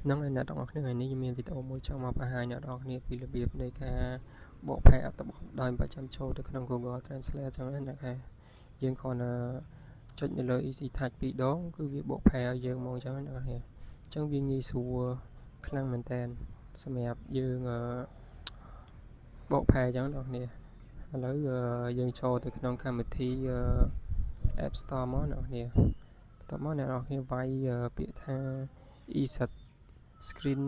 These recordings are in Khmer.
នឹងឯអ្នកទាំងអស់គ្នាថ្ងៃនេះមានវីដេអូមួយចង់មកបង្ហាញអ្នកទាំងអស់គ្នាពីរបៀបនៃការបកប្រែអត្ថបទដោយបញ្ចាំចូលទៅក្នុង Google Translate អញ្ចឹងណាគេយើងគ្រាន់តែចុចនៅលើ Easy Type ពីរដងគឺវាបកប្រែឲ្យយើងមកអញ្ចឹងណាអ្នកគ្នាអញ្ចឹងវាងាយស្រួលខ្លាំងមែនតើសម្រាប់យើងបកប្រែអញ្ចឹងអ្នកគ្នាឥឡូវយើងចូលទៅក្នុងកម្មវិធី App Store មកអ្នកគ្នាបន្ទាប់មកអ្នកគ្នាវាយពាក្យថា Easy Screen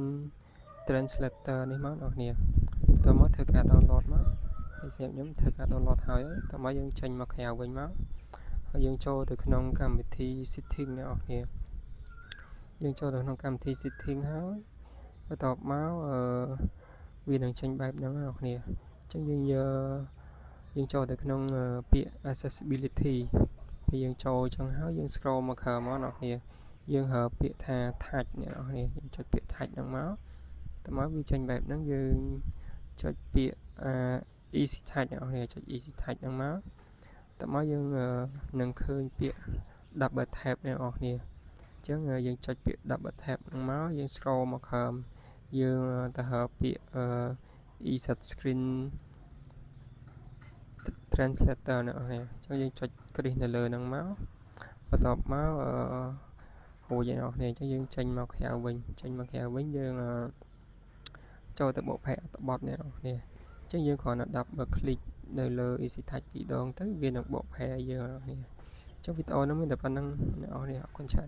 Translator នេះមកអ្នកគ្នាបន្ទាប់មកធ្វើការ download មកហើយសម្រាប់ខ្ញុំធ្វើការ download ហើយបន្ទាប់មកយើងចេញមកក្រៅវិញមកហើយយើងចូលទៅក្នុងកម្មវិធី setting អ្នកគ្នាយើងចូលទៅក្នុងកម្មវិធី setting ហើយបន្ទាប់មកវានឹងចេញបែបហ្នឹងអ្នកគ្នាអញ្ចឹងយើងចូលទៅក្នុងពាក្យ accessibility ពេលយើងចូលអញ្ចឹងហើយយើង scroll មកក្រោមមកអ្នកគ្នាយើងរើពាក្យថា touch អ្នកគ្នាយើងចុចពាក្យ touch ហ្នឹងមកតើមកវាចេញបែបហ្នឹងយើងចុចពាក្យeasy touch អ្នកគ្នាចុច easy touch ហ្នឹងមកតើមកយើងនឹងឃើញពាក្យ double tap អ្នកគ្នាអញ្ចឹងយើងចុចពាក្យ double tap ហ្នឹងមកយើង scroll មកក្រោមយើងទៅរើពាក្យeasy screen translator អ្នកគ្នាអញ្ចឹងយើងចុចគ្រីសនៅលើហ្នឹងមកបន្ទាប់មករួចអ្នកគ្នាអញ្ចឹងយើងចេញមកក្រៅវិញយើងចូលទៅបកប្រែអត្ថបទអ្នកគ្នាអញ្ចឹងយើងគ្រាន់តែ double click នៅលើ easy touch ពីរដងទៅវានឹងបកប្រែយើងអ្នកគ្នាអញ្ចឹងវីដេអូនេះមានតែប៉ុណ្្នឹងអ្នកគ្នាអរគុណច្រើន